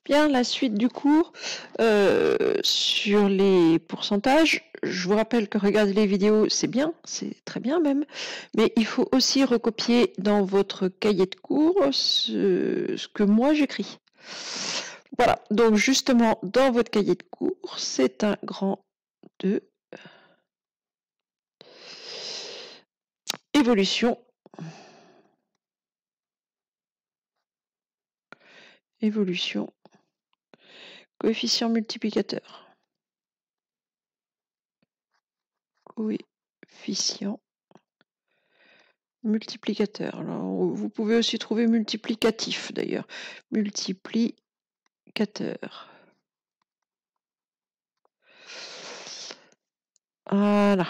Bien, la suite du cours sur les pourcentages. Je vous rappelle que regarder les vidéos, c'est bien, c'est très bien même, mais il faut aussi recopier dans votre cahier de cours ce que moi j'écris. Voilà, donc justement, dans votre cahier de cours, c'est un grand 2. Évolution. Évolution. Coefficient multiplicateur. Coefficient multiplicateur. Alors, vous pouvez aussi trouver multiplicatif d'ailleurs. Multiplicateur. Voilà.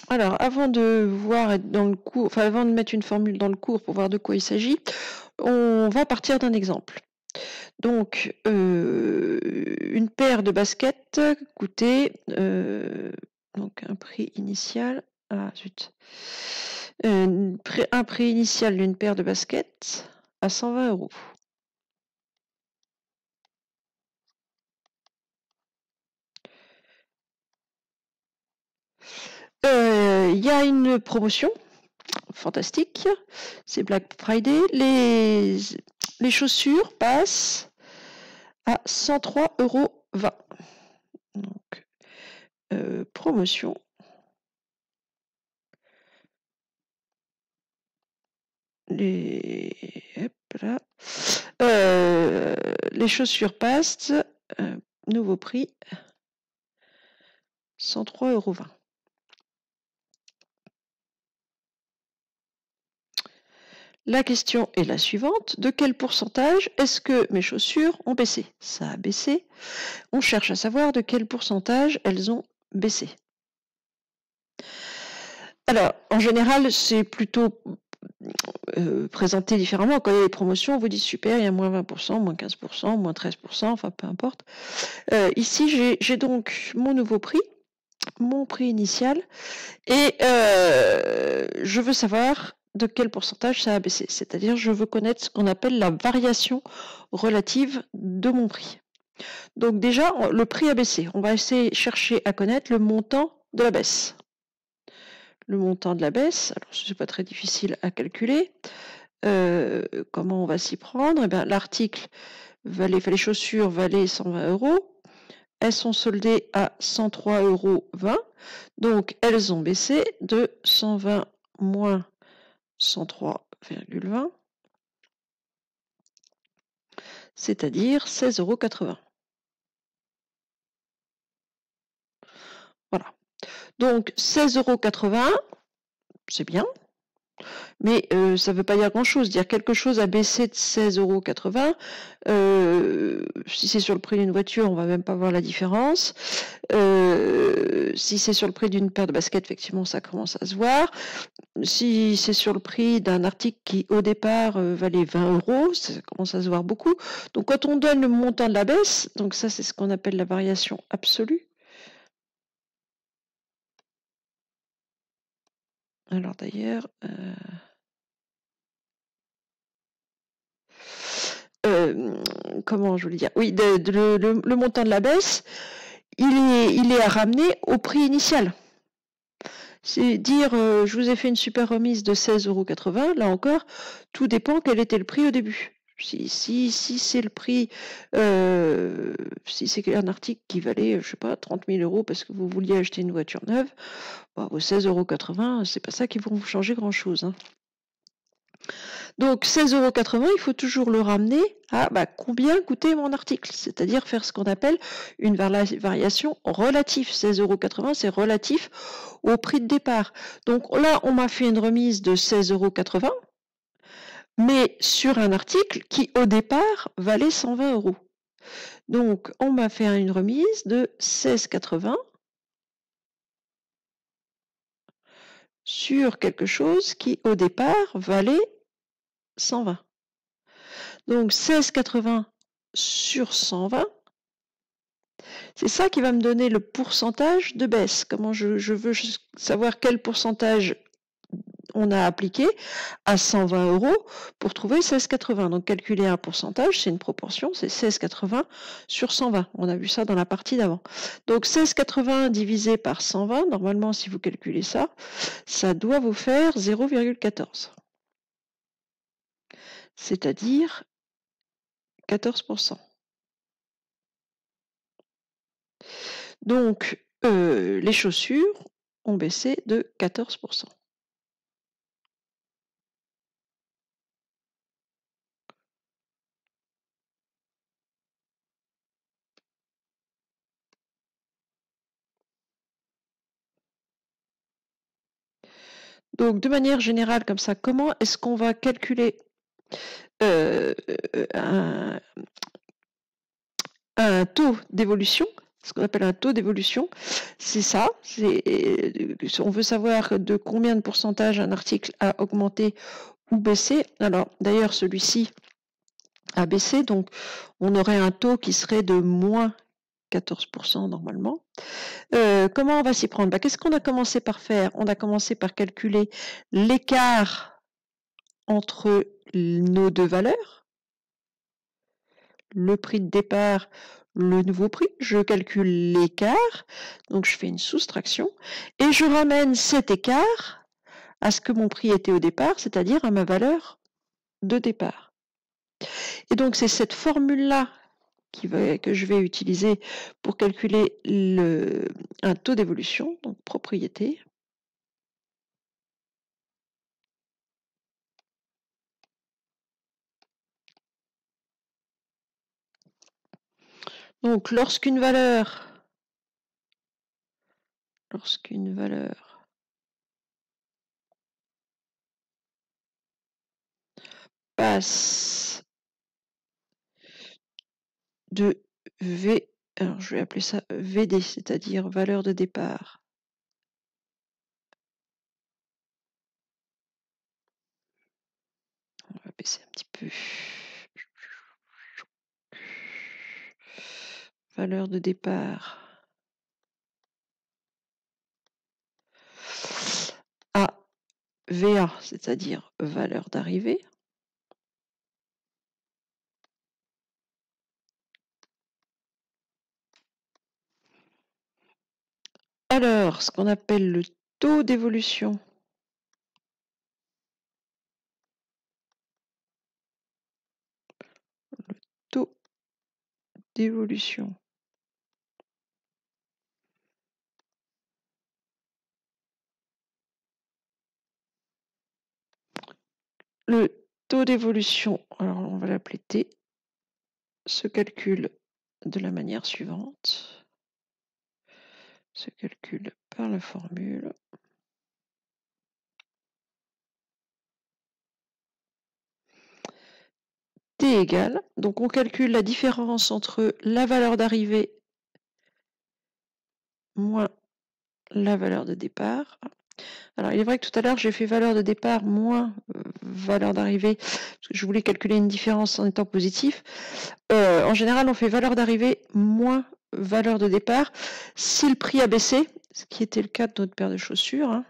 Alors, avant de voir dans le cours, enfin avant de mettre une formule dans le cours pour voir de quoi il s'agit, on va partir d'un exemple. Donc, une paire de baskets coûtait donc un prix initial. Ah zut. Un prix initial d'une paire de baskets à 120 €. Il y a une promotion fantastique, c'est Black Friday. Les chaussures passent à 103,20 €. Donc, promotion. Hop là. Les chaussures passent, nouveau prix, 103,20 €. La question est la suivante. De quel pourcentage est-ce que mes chaussures ont baissé? Ça a baissé. On cherche à savoir de quel pourcentage elles ont baissé. Alors, en général, c'est plutôt présenté différemment. Quand il y a des promotions, on vous dit super, il y a moins 20%, moins 15%, moins 13%, enfin peu importe. Ici, j'ai donc mon nouveau prix, mon prix initial, et je veux savoir de quel pourcentage ça a baissé. C'est-à-dire, je veux connaître ce qu'on appelle la variation relative de mon prix. Donc déjà, le prix a baissé. On va essayer de chercher à connaître le montant de la baisse. Le montant de la baisse, alors ce n'est pas très difficile à calculer. Comment on va s'y prendre? Eh bien, l'article les chaussures valaient 120 €. Elles sont soldées à 103,20 €. Donc, elles ont baissé de 120 moins 103,20, c'est-à-dire 16,80 €. Voilà. Donc, 16,80 €, c'est bien. Mais ça ne veut pas dire grand-chose. Dire quelque chose a baissé de 16,80 €. Si c'est sur le prix d'une voiture, on ne va même pas voir la différence. Si c'est sur le prix d'une paire de baskets, effectivement, ça commence à se voir. Si c'est sur le prix d'un article qui, au départ, valait 20 €, ça commence à se voir beaucoup. Donc, quand on donne le montant de la baisse, donc ça, c'est ce qu'on appelle la variation absolue. Alors d'ailleurs, comment je voulais dire? Oui, le montant de la baisse, il est à ramener au prix initial. C'est dire, je vous ai fait une super remise de 16,80 €. Là encore, tout dépend quel était le prix au début. Si c'est le prix, si c'est un article qui valait, je sais pas, 30 000 € parce que vous vouliez acheter une voiture neuve, bah, aux 16,80 €, c'est pas ça qui vont vous changer grand-chose, hein. Donc 16,80 €, il faut toujours le ramener à combien coûtait mon article, c'est-à-dire faire ce qu'on appelle une variation relative. 16,80 €, c'est relatif au prix de départ. Donc là, on m'a fait une remise de 16,80 €, mais sur un article qui, au départ, valait 120 €. Donc, on m'a fait une remise de 16,80 € sur quelque chose qui, au départ, valait 120. Donc 16,80 sur 120, c'est ça qui va me donner le pourcentage de baisse. Comment je veux savoir quel pourcentage on a appliqué à 120 € pour trouver 16,80. Donc calculer un pourcentage, c'est une proportion, c'est 16,80 sur 120. On a vu ça dans la partie d'avant. Donc 16,80 divisé par 120, normalement si vous calculez ça, ça doit vous faire 0,14. C'est-à-dire 14%. Donc les chaussures ont baissé de 14%. Donc, de manière générale, comme ça, comment est-ce qu'on va calculer un taux d'évolution? Ce qu'on appelle un taux d'évolution, c'est ça. On veut savoir de combien de pourcentage un article a augmenté ou baissé. Alors, d'ailleurs, celui-ci a baissé, donc on aurait un taux qui serait de moins 14% normalement. Comment on va s'y prendre? Qu'est-ce qu'on a commencé par faire? On a commencé par calculer l'écart entre nos deux valeurs, le prix de départ, le nouveau prix. Je calcule l'écart, donc je fais une soustraction, et je ramène cet écart à ce que mon prix était au départ, c'est-à-dire à ma valeur de départ. Et donc c'est cette formule-là que je vais utiliser pour calculer un taux d'évolution, donc propriété. Donc lorsqu'une valeur passe de V, alors je vais appeler ça VD, c'est-à-dire valeur de départ. On va baisser un petit peu. Valeur de départ à VA, c'est-à-dire valeur d'arrivée. Alors, ce qu'on appelle le taux d'évolution. Le taux d'évolution. Le taux d'évolution, alors on va l'appeler T, se calcule de la manière suivante. Se calcule par la formule. T égale, donc on calcule la différence entre la valeur d'arrivée moins la valeur de départ. Alors il est vrai que tout à l'heure j'ai fait valeur de départ moins valeur d'arrivée, parce que je voulais calculer une différence en étant positif. En général on fait valeur d'arrivée moins valeur de départ si le prix a baissé, ce qui était le cas de notre paire de chaussures. Hein.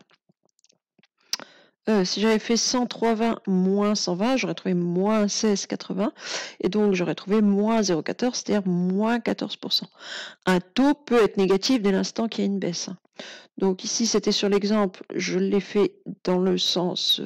Si j'avais fait 103,20 moins 120, j'aurais trouvé moins 16,80 et donc j'aurais trouvé moins 0,14, c'est-à-dire moins 14%. Un taux peut être négatif dès l'instant qu'il y a une baisse. Donc ici, c'était sur l'exemple, je l'ai fait dans le sens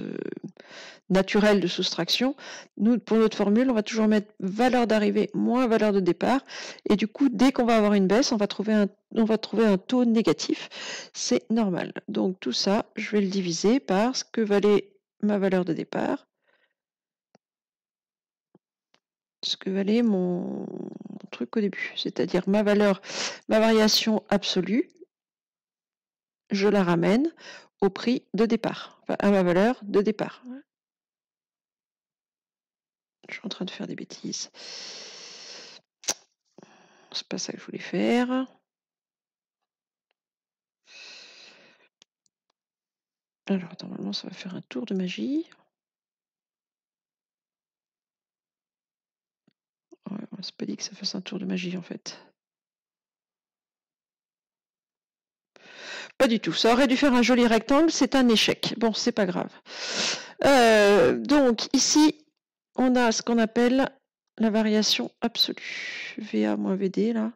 naturel de soustraction. Nous, pour notre formule, on va toujours mettre valeur d'arrivée moins valeur de départ. Et du coup, dès qu'on va avoir une baisse, on va trouver un taux négatif. C'est normal. Donc tout ça, je vais le diviser par ce que valait ma valeur de départ. Ce que valait mon truc au début. C'est-à-dire ma variation absolue. Je la ramène au prix de départ, enfin, à ma valeur de départ. Je suis en train de faire des bêtises. C'est pas ça que je voulais faire. Alors, normalement, ça va faire un tour de magie. Ouais, c'est pas dit que ça fasse un tour de magie, en fait. Pas du tout. Ça aurait dû faire un joli rectangle, c'est un échec. Bon, c'est pas grave. Donc ici, on a ce qu'on appelle la variation absolue. VA moins VD, là.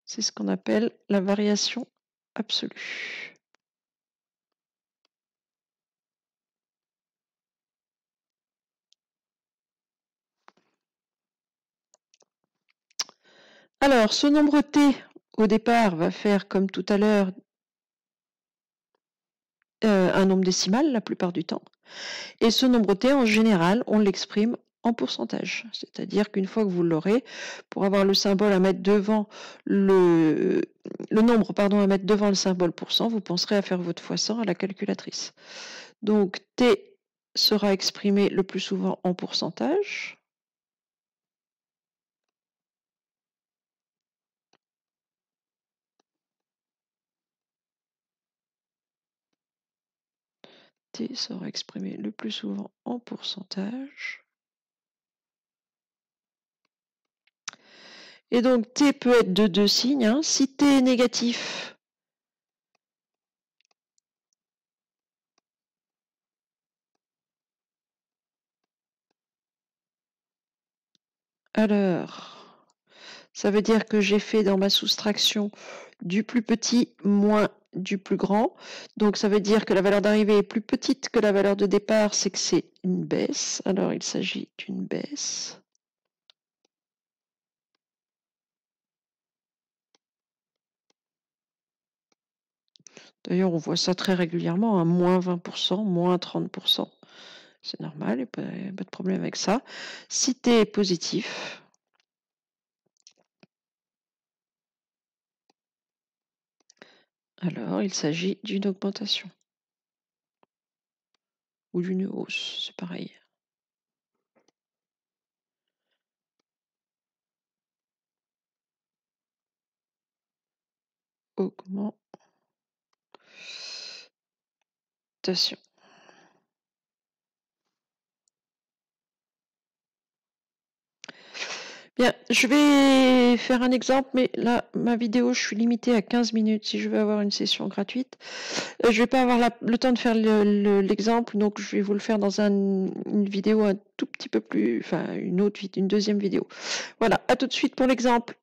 C'est ce qu'on appelle la variation absolue. Alors, ce nombre t, au départ, va faire, comme tout à l'heure, un nombre décimal, la plupart du temps. Et ce nombre t, en général, on l'exprime en pourcentage. C'est-à-dire qu'une fois que vous l'aurez, pour avoir le symbole à mettre devant le nombre, pardon, à mettre devant le symbole pourcent, vous penserez à faire votre x100 à la calculatrice. Donc, t sera exprimé le plus souvent en pourcentage. T sera exprimé le plus souvent en pourcentage. Et donc T peut être de deux signes. Hein. Si T est négatif, alors ça veut dire que j'ai fait dans ma soustraction du plus petit moins du plus grand. Donc ça veut dire que la valeur d'arrivée est plus petite que la valeur de départ, c'est que c'est une baisse. Alors il s'agit d'une baisse. D'ailleurs, on voit ça très régulièrement, hein, moins 20%, moins 30%. C'est normal, il n'y a pas de problème avec ça. Si T est positif, alors il s'agit d'une augmentation. Ou d'une hausse, c'est pareil. Augmentation. Bien, je vais faire un exemple, mais là, ma vidéo, je suis limitée à 15 minutes si je veux avoir une session gratuite. Je ne vais pas avoir le temps de faire l'exemple, donc je vais vous le faire dans une vidéo un tout petit peu plus, enfin une deuxième vidéo. Voilà, à tout de suite pour l'exemple.